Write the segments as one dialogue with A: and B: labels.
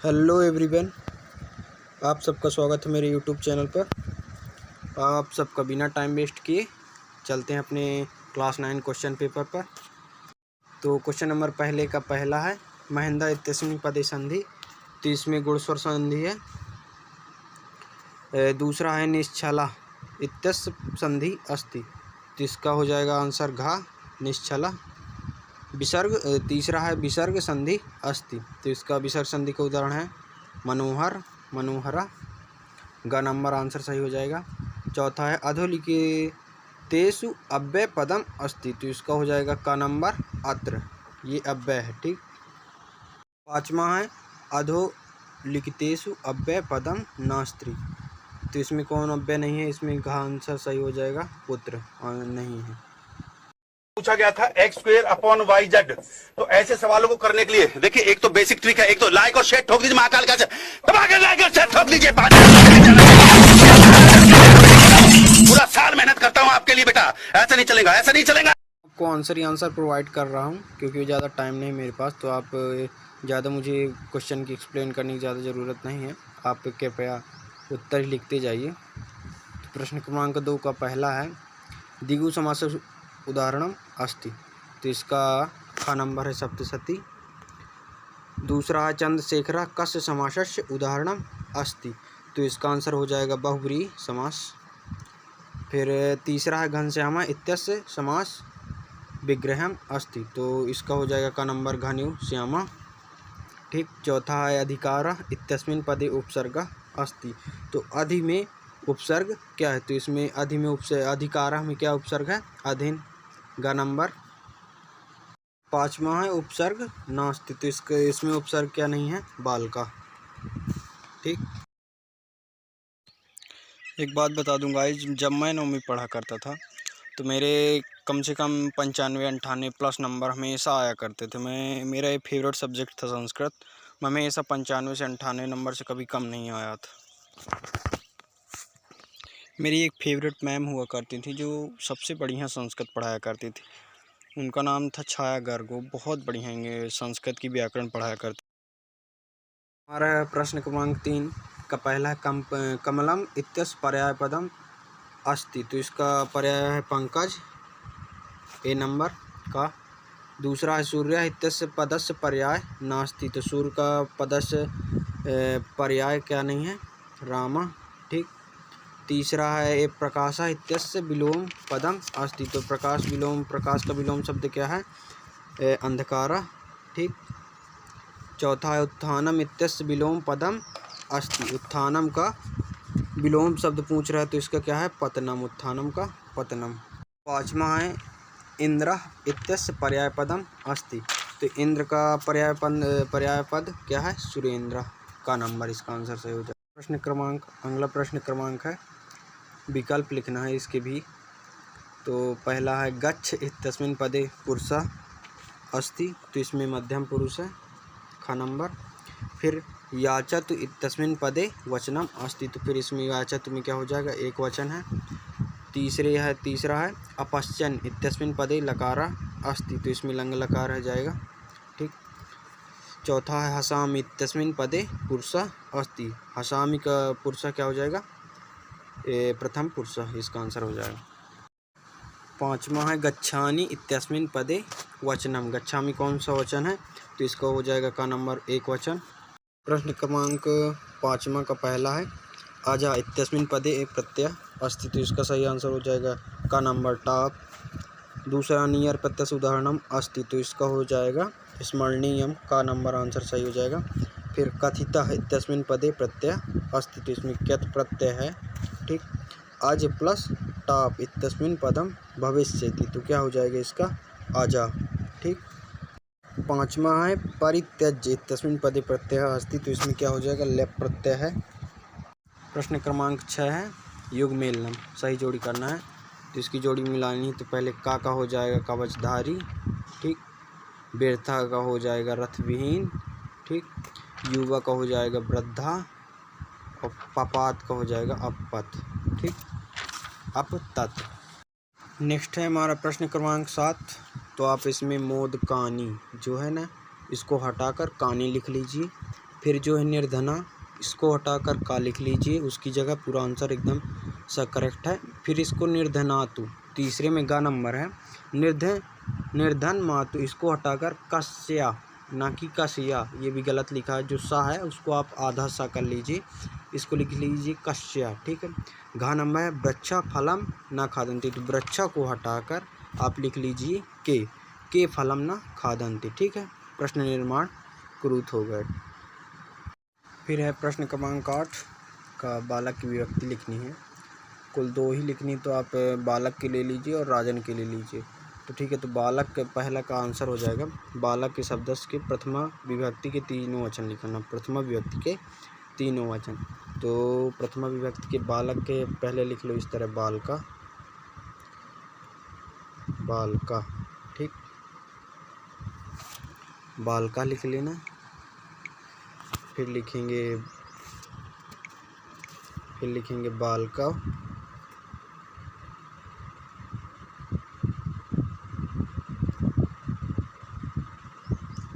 A: Hello everyone, आप सबका स्वागत है मेरे यूट्यूब चैनल पर। आप सबका बिना टाइम वेस्ट किए चलते हैं अपने क्लास 9 क्वेश्चन पेपर पर। तो क्वेश्चन नंबर पहले का पहला है महेंद्र इत्यस्मिन् पदे संधि, तो इसमें गुणस्वर संधि है। दूसरा है निश्चला इत्यस्य संधि अस्ति, तो इसका हो जाएगा आंसर घा निश्चला। विसर्ग तीसरा है विसर्ग संधि अस्ति, तो इसका विसर्ग संधि का उदाहरण है मनोहर मनोहरा, ग नंबर आंसर सही हो जाएगा। चौथा है अधोलिखितेषु अव्यय पदम अस्ति, तो इसका हो जाएगा क नंबर अत्र, ये अव्यय है। ठीक। पाँचवा है अधोलिखितेषु अव्यय पदम नास्ति, तो इसमें कौन अव्यय नहीं है, इसमें घ आंसर सही हो जाएगा पुत्र नहीं है।
B: पूछा गया था X square upon Y Z. तो ऐसे सवालों को करने के लिए देखिए, एक तो बेसिक ट्रिक है, एक तो लाइक और शेयर ठोक दीजिए, महाकाल का दबा के लाइक और शेयर ठोक दीजिए। पूरा साल मेहनत करता हूं आपके लिए बेटा, ऐसा नहीं चलेगा, ऐसा नहीं चलेगा।
A: आपको आंसर ही आंसर प्रोवाइड कर रहा हूं क्योंकि ज़्यादा टाइम नहीं मेरे पास, तो आप ज़्यादा मुझे क्वेश्चन की एक्सप्लेन करने की ज़्यादा ज़रूरत नहीं है, आप कृपया उत्तर ही लिखते जाइए। तो प्रश्न क्रमांक 2 का पहला है द्विगु समास उदाहरणम अस्ति, तो इसका ख नंबर है सप्तशती। दूसरा है चंद्रशेखरा कस्य समासस्य उदाहरणम अस्ति, तो इसका आंसर हो जाएगा बहुब्रीहि समास। फिर तीसरा है घनश्यामा इत्यस्य समास विग्रहम अस्ति, तो इसका हो जाएगा का नंबर घनु श्यामा। ठीक। चौथा है अधिकार इत्यस्मिन् पदे उपसर्ग अस्ति, तो अधि में उपसर्ग क्या है, तो इसमें अधि में अधिकार में क्या उपसर्ग है, अधीन, ग नंबर। पाँचवा है उपसर्ग नास्ति, तो इसमें उपसर्ग क्या नहीं है, बाल का। ठीक। एक बात बता दूंगा, जब मैं 9वीं पढ़ा करता था तो मेरे कम से कम 95-98 प्लस नंबर हमेशा आया करते थे। मेरा एक फेवरेट सब्जेक्ट था संस्कृत, मैं हमेशा 95 से 98 नंबर से कभी कम नहीं आया था। मेरी एक फेवरेट मैम हुआ करती थी जो सबसे बढ़िया संस्कृत पढ़ाया करती थी, उनका नाम था छाया गर्ग, वो बहुत बढ़िया संस्कृत की व्याकरण पढ़ाया करती। हमारा प्रश्न क्रमांक 3 का पहला है कमलम इत्यस्य पर्याय पदम अस्ति, तो इसका पर्याय है पंकज, ए नंबर का। दूसरा है सूर्य इत्यस्य पदस्य पर्याय नास्ति, तो सूर्य का पदस्य पर्याय क्या नहीं है, रामा। ठीक। तीसरा है प्रकाश इत्यस्य विलोम पदम अस्ति, तो प्रकाश का विलोम शब्द क्या है, अंधकारा। ठीक। चौथा है उत्थानम इत्यस्य विलोम पदम अस्ति, उत्थानम का विलोम शब्द पूछ रहा है, तो इसका क्या है, पतनम, उत्थानम का पतनम। पाँचवा है इंद्र इत्यस्य पर्याय पदम अस्ति, तो इंद्र का पर्याय पद क्या है, सुरेंद्र, का नंबर इसका आंसर सही हो जाए। अगला प्रश्न क्रमांक है विकल्प लिखना है इसके भी। तो पहला है गच्छ इत्यस्मिन् पदे पुरुषः अस्ति, तो इसमें मध्यम पुरुष है, ख नंबर। फिर याचतु इत्यस्मिन् पदे वचनम अस्ति, तो फिर इसमें याचतु में क्या हो जाएगा, एक वचन है। तीसरा है अपश्चन इत्यस्मिन् पदे लकारा अस्ति, तो इसमें लंग लकार है जाएगा। ठीक। चौथा है हसामि इत्यस्मिन् पदे पुरुषः अस्ति, हसामि का पुरुष क्या हो जाएगा, प्रथम पुरुष, इसका आंसर हो जाएगा। पाँचवा है गच्छानि इत्यस्मिन् पदे वचनम, गच्छामि कौन सा वचन है, तो इसका हो जाएगा का नंबर एक वचन। प्रश्न क्रमांक 5वां का पहला है आजा इत्यस्मिन् पदे एक प्रत्यय अस्ति, तो इसका सही आंसर हो जाएगा का नंबर टाप। दूसरा नियर प्रत्यय उदाहरणम अस्ति, तो इसका हो जाएगा स्मरणीयम, का नंबर आंसर सही हो जाएगा। फिर कथितः इत्यस्मिन् पदे प्रत्यय अस्ति, तो इसमें क्यत प्रत्यय है। ठीक। आज प्लस टाप इत्यस्मिन् पदम भविष्यति, तो क्या हो जाएगा इसका, आजा। ठीक। पाँचवा है परित्यज्य इत्यस्मिन् पदे प्रत्यय अस्ति, तो इसमें क्या हो जाएगा, लेप प्रत्यय है। प्रश्न क्रमांक 6 है युग मेलनम, सही जोड़ी करना है, तो इसकी जोड़ी मिलानी है, तो पहले का हो जाएगा कवचधारी। ठीक। व्यर्था का हो जाएगा रथविहीन। ठीक। युवा का हो जाएगा वृद्धा, और पपात का हो जाएगा अपपत। ठीक, अपतत। नेक्स्ट है हमारा प्रश्न क्रमांक 7, तो आप इसमें मोद कानी जो है ना, इसको हटाकर कानी लिख लीजिए। फिर जो है निर्धना, इसको हटाकर का लिख लीजिए, उसकी जगह पूरा आंसर एकदम सा करेक्ट है। फिर इसको निर्धनातु, तीसरे में गा नंबर है। निर्धन मातु, इसको हटाकर कस्या, ना कि कसिया, ये भी गलत लिखा है। जो सा है उसको आप आधा सा कर लीजिए, इसको लिख लीजिए कस्या, ठीक है। घा नंबर है वृक्षा फलम न खादंती, तो वृक्षा को हटाकर आप लिख लीजिए के फलम न खादंती, ठीक है। प्रश्न निर्माण कुरुत हो गए। फिर है प्रश्न क्रमांक 8 का बालक की विभक्ति लिखनी है। कुल 2 ही लिखनी, तो आप बालक के ले लीजिए और राजन के ले लीजिए, तो ठीक है। तो बालक पहला का आंसर हो जाएगा बालक के शब्द के प्रथमा विभक्ति के तीनों वचन लिखना, प्रथमा विभक्ति के तीनों वचन। तो प्रथमा विभक्ति के बालक के पहले लिख लो इस तरह बालका, बालका, ठीक, बालका लिख लेना। फिर लिखेंगे बालका,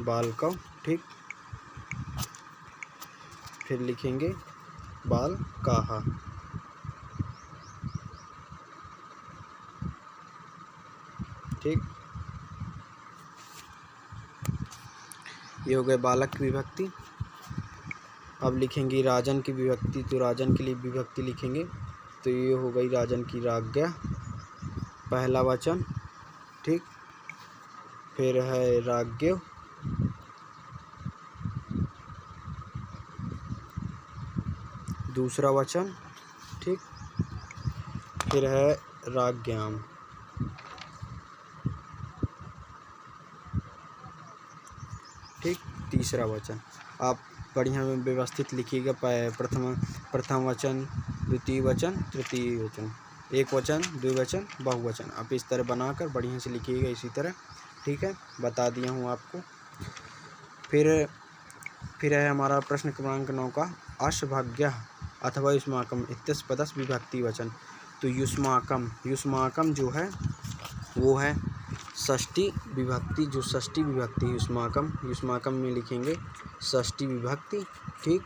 A: बालका, ठीक। फिर लिखेंगे बालकाहा, ठीक। ये हो गए बालक की विभक्ति। अब लिखेंगे राजन की विभक्ति, तो राजन के लिए विभक्ति लिखेंगे, तो ये हो गई राजन की राज्ञा, पहला वचन, ठीक। फिर है राज्ञ, दूसरा वचन, ठीक। फिर है राज्ञाम, ठीक, तीसरा वचन। आप बढ़िया में व्यवस्थित लिखिएगा, प्रथम वचन, द्वितीय वचन, तृतीय वचन, एक वचन, द्विवचन, बहुवचन। आप इस तरह बनाकर बढ़िया से लिखिएगा इसी तरह, ठीक है। बता दिया हूँ आपको। फिर है हमारा प्रश्न क्रमांक 9 का अशभाग्यः अथवा युष्माकम इत्यस्य पदस्य विभक्ति वचन। तो युष्माकम जो है वो है षष्ठी विभक्ति, जो षष्ठी विभक्ति युष्माकम में लिखेंगे षष्ठी विभक्ति, ठीक,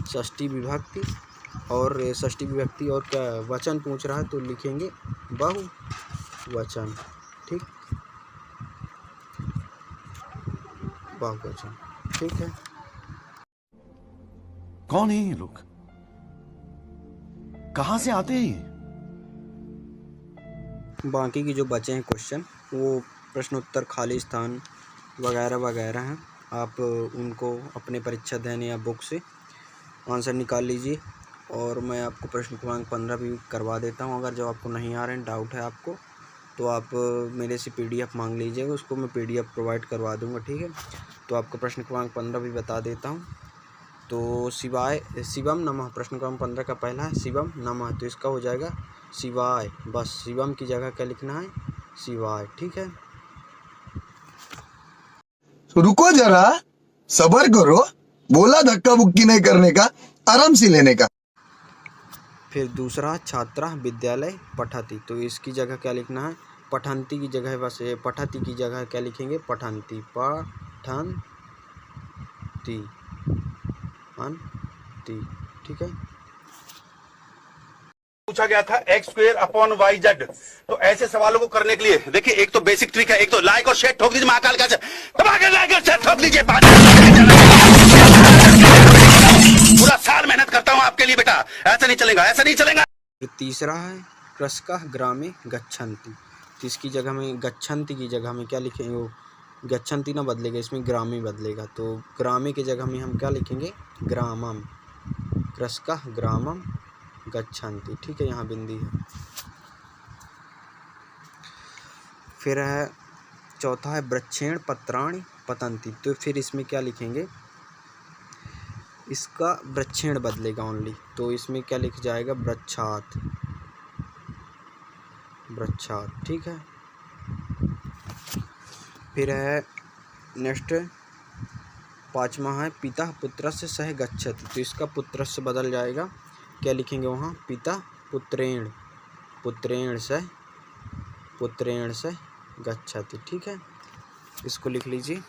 A: षष्ठी विभक्ति। और षष्ठी विभक्ति और क्या वचन पूछ रहा है, तो लिखेंगे बहुवचन, ठीक, बहुवचन, ठीक है।
B: कौन है ये लोग, कहां से आते हैं?
A: बाकी की जो बचे हैं क्वेश्चन वो प्रश्नोत्तर खाली स्थान वगैरह वगैरह हैं, आप उनको अपने परीक्षा देने या बुक से आंसर निकाल लीजिए। और मैं आपको प्रश्न क्रमांक 15 भी करवा देता हूं। अगर जो आपको नहीं आ रहे हैं, डाउट है आपको, तो आप मेरे से PDF मांग लीजिएगा, उसको मैं PDF प्रोवाइड करवा दूंगा, ठीक है। तो आपको प्रश्न क्रमांक 15 भी बता देता हूँ। तो शिवम नमः, प्रश्न क्रमांक 15 का पहला है शिवम नमः, तो इसका हो जाएगा शिवाय, बस शिवम की जगह क्या लिखना है, शिवाय, ठीक है।
C: रुको जरा, सब्र करो, बोला धक्का बुक्की नहीं करने का, आराम से लेने का।
A: फिर दूसरा छात्रा विद्यालय पठती, तो इसकी जगह क्या लिखना है, पठंती की जगह, बस पठती की जगह क्या लिखेंगे, पठंती, ठीक है।
B: पूछा गया था x²/y/z, तो ऐसे सवालों को करने के लिए देखिए, एक तो बेसिक ट्रिक है, एक तो लाइक और शेयर ठोक दीजिए, महाकाल का दबा के लाइक और शेयर ठोक दीजिए। पूरा साल मेहनत करता हूं आपके लिए बेटा, ऐसा नहीं चलेगा, ऐसा नहीं चलेगा।
A: तीसरा है कृषकाः ग्रामे गच्छन्ति, तो इसकी जगह में गच्छन्ति की जगह में क्या लिखेंगे, वो गच्छन्ति ना बदलेगा, इसमें ग्रामे बदलेगा, तो ग्रामे की जगह में हम क्या लिखेंगे, ग्रामम, कृषकाः ग्रामम गच्छन्ति, ठीक है, यहाँ बिंदी है। फिर है चौथा है वृक्षेण पत्राणि पतन्ति, तो फिर इसमें क्या लिखेंगे, इसका वृक्षेण बदलेगा ओनली, तो इसमें क्या लिख जाएगा, वृक्षात, ठीक है। फिर है नेक्स्ट पाँचवा है पिता पुत्रस्य सह गच्छति, तो इसका पुत्रस्य बदल जाएगा, क्या लिखेंगे वहाँ, पिता पुत्रेण से गच्छति, ठीक है, इसको लिख लीजिए।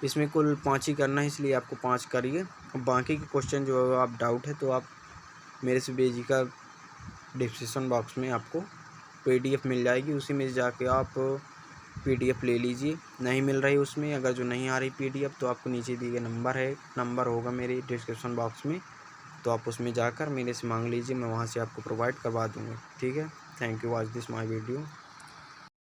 A: इसमें कुल 5 ही करना है, इसलिए आपको 5 करिए। बाकी के क्वेश्चन जो आप डाउट है तो आप मेरे से बेझिझक डिस्क्रिप्शन बॉक्स में आपको PDF मिल जाएगी, उसी में जाके आप PDF ले लीजिए। नहीं मिल रही उसमें, अगर जो नहीं आ रही PDF तो आपको नीचे दिए गए नंबर होगा मेरे डिस्क्रिप्शन बॉक्स में, तो आप उसमें जाकर मेरे से मांग लीजिए, मैं वहाँ से आपको प्रोवाइड करवा दूँगा। ठीक है, thank you watch this my video.